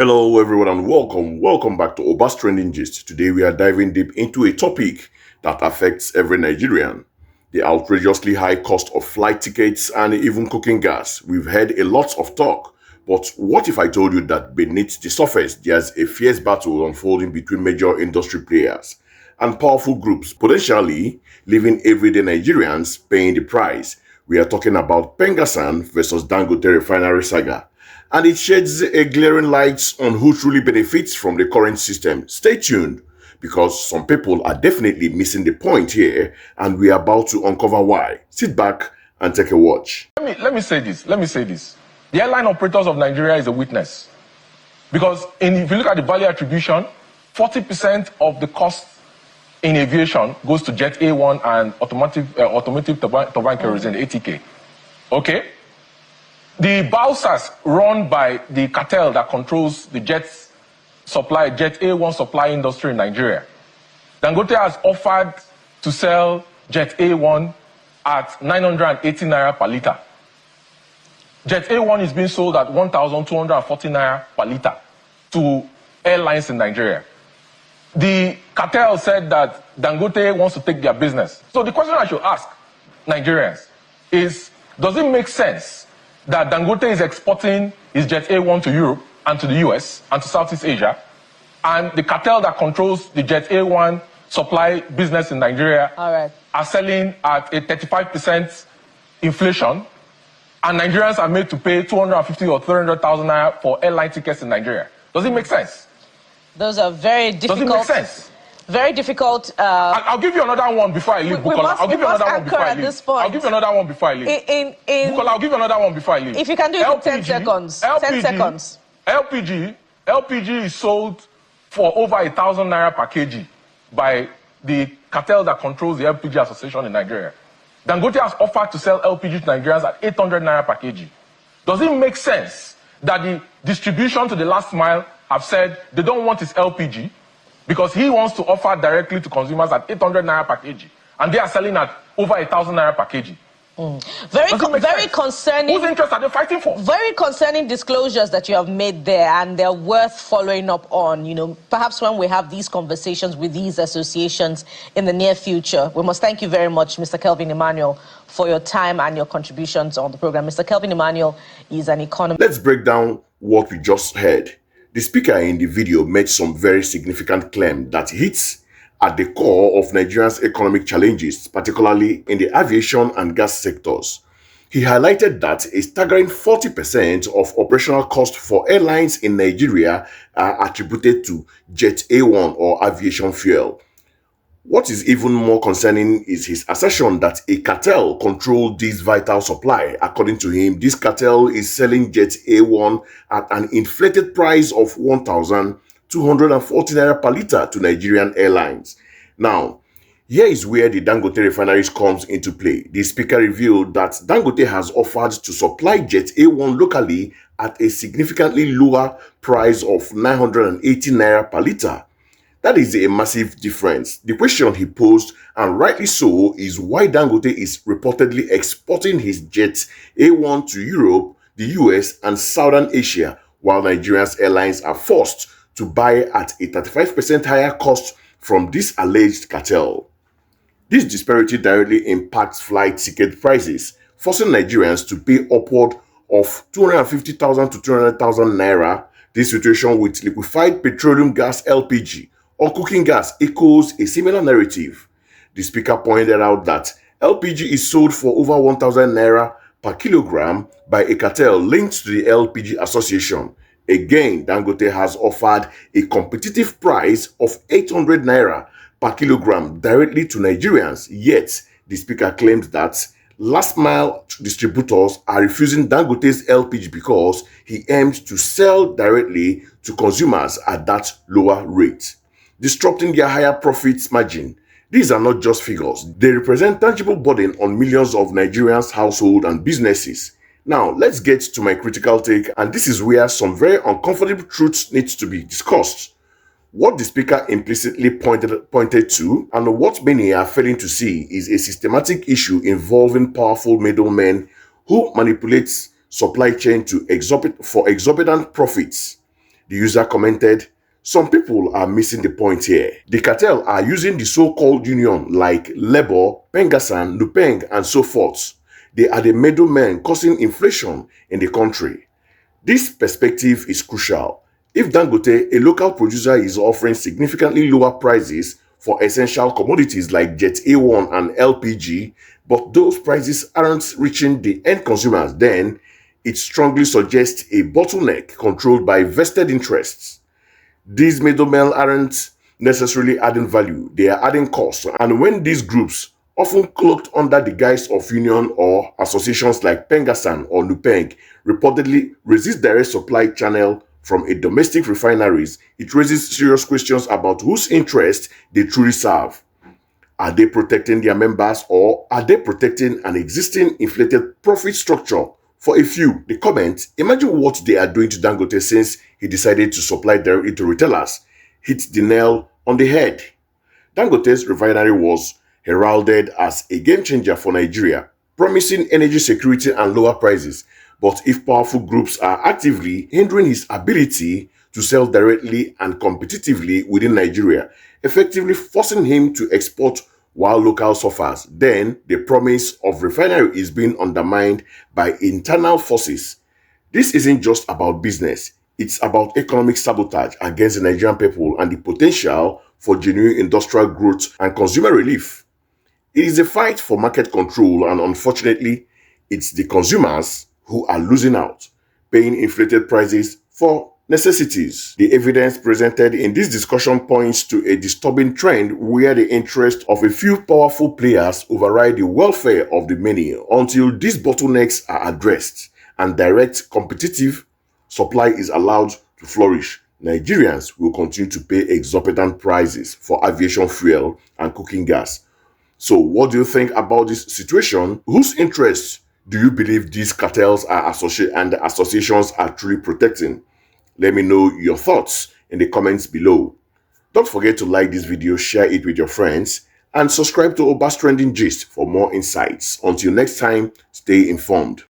Hello everyone and welcome back to Obas Trending Gist. Today we are diving deep into a topic that affects every Nigerian. The outrageously high cost of flight tickets and even cooking gas. We've heard a lot of talk, but what if I told you that beneath the surface there's a fierce battle unfolding between major industry players and powerful groups, potentially leaving everyday Nigerians paying the price? We are talking about Pengassan versus Dangote Refinery saga, and it sheds a glaring light on who truly benefits from the current system. Stay tuned, because some people are definitely missing the point here, and we are about to uncover why. Sit back and take a watch. Let me say this. Let me say this. The airline operators of Nigeria is a witness. Because if you look at the value attribution, 40% of the cost in aviation goes to Jet A1 and automotive turbine kerosene, ATK. Okay? The bowsers run by the cartel that controls the Jet A1 supply industry in Nigeria. Dangote has offered to sell Jet A1 at 980 naira per liter. Jet A1 is being sold at 1,240 naira per liter to airlines in Nigeria. The cartel said that Dangote wants to take their business. So the question I should ask Nigerians is, does it make sense that Dangote is exporting his Jet A1 to Europe and to the US and to Southeast Asia, and the cartel that controls the Jet A1 supply business in Nigeria are selling at a 35% inflation, and Nigerians are made to pay 250 or 300,000 naira for airline tickets in Nigeria? Does it make sense? Those are very difficult. Does it make sense? Very difficult. I'll give you another one before I leave, Bukola. I'll give you another one before I leave. I'll give you another one before I leave. Bukola, I'll give you another one before I leave. If you can do it in 10 seconds. 10 seconds. LPG is sold for over 1,000 naira per kg by the cartel that controls the LPG association in Nigeria. Dangote has offered to sell LPG to Nigerians at 800 naira per kg. Does it make sense that the distribution to the last mile have said they don't want his LPG because he wants to offer directly to consumers at 800 naira per kg, and they are selling at over 1,000 naira per kg? Very concerning. Whose interest are they fighting for? Very concerning disclosures that you have made there, and they're worth following up on. You know, perhaps when we have these conversations with these associations in the near future. We must thank you very much, Mr. Kelvin Emmanuel, for your time and your contributions on the program. Mr. Kelvin Emmanuel is an economist. Let's break down what we just heard. The speaker in the video made some very significant claim that hits at the core of Nigeria's economic challenges, particularly in the aviation and gas sectors. He highlighted that a staggering 40% of operational costs for airlines in Nigeria are attributed to Jet A1 or aviation fuel. What is even more concerning is his assertion that a cartel controlled this vital supply. According to him, this cartel is selling Jet A1 at an inflated price of 1,240 naira per liter to Nigerian airlines. Now, here is where the Dangote Refineries comes into play. The speaker revealed that Dangote has offered to supply Jet A1 locally at a significantly lower price of 980 naira per liter. That is a massive difference. The question he posed, and rightly so, is why Dangote is reportedly exporting his Jet A1 to Europe, the US, and Southern Asia, while Nigeria's airlines are forced to buy at a 35% higher cost from this alleged cartel. This disparity directly impacts flight ticket prices, forcing Nigerians to pay upward of 250,000 to 300,000 naira. This situation with liquefied petroleum gas LPG or cooking gas echoes a similar narrative. The speaker pointed out that LPG is sold for over 1,000 naira per kilogram by a cartel linked to the LPG association. Again, Dangote has offered a competitive price of 800 naira per kilogram directly to Nigerians, yet the speaker claims that last mile distributors are refusing Dangote's LPG because he aims to sell directly to consumers at that lower rate, disrupting their higher profits margin. These are not just figures. They represent tangible burden on millions of Nigerians' households and businesses. Now, let's get to my critical take, and this is where some very uncomfortable truths need to be discussed. What the speaker implicitly pointed to, and what many are failing to see, is a systematic issue involving powerful middlemen who manipulate supply chain for exorbitant profits. The user commented, "Some people are missing the point here. The cartel are using the so-called union like Labour, Pengassan, Lupeng, and so forth. They are the middlemen causing inflation in the country." This perspective is crucial. If Dangote, a local producer, is offering significantly lower prices for essential commodities like Jet A1 and LPG, but those prices aren't reaching the end consumers, then it strongly suggests a bottleneck controlled by vested interests. These middlemen aren't necessarily adding value, they are adding costs. And when these groups, often cloaked under the guise of union or associations like Pengassan or Lupeng, reportedly resist direct supply channel from a domestic refineries, it raises serious questions about whose interests they truly serve. Are they protecting their members, or are they protecting an existing inflated profit structure for a few? The comment, "Imagine what they are doing to Dangote since he decided to supply directly to retailers," hit the nail on the head. Dangote's refinery was heralded as a game changer for Nigeria, promising energy security and lower prices. But if powerful groups are actively hindering his ability to sell directly and competitively within Nigeria, effectively forcing him to export while local suffers, then the promise of refinery is being undermined by internal forces. This isn't just about business, it's about economic sabotage against the Nigerian people and the potential for genuine industrial growth and consumer relief. It is a fight for market control, and unfortunately, it's the consumers who are losing out, paying inflated prices for necessities. The evidence presented in this discussion points to a disturbing trend where the interests of a few powerful players override the welfare of the many. Until these bottlenecks are addressed and direct competitive supply is allowed to flourish, Nigerians will continue to pay exorbitant prices for aviation fuel and cooking gas. So what do you think about this situation? Whose interests do you believe these cartels are and the associations are truly protecting? Let me know your thoughts in the comments below. Don't forget to like this video, share it with your friends, and subscribe to Oba's Trending Gist for more insights. Until next time, stay informed.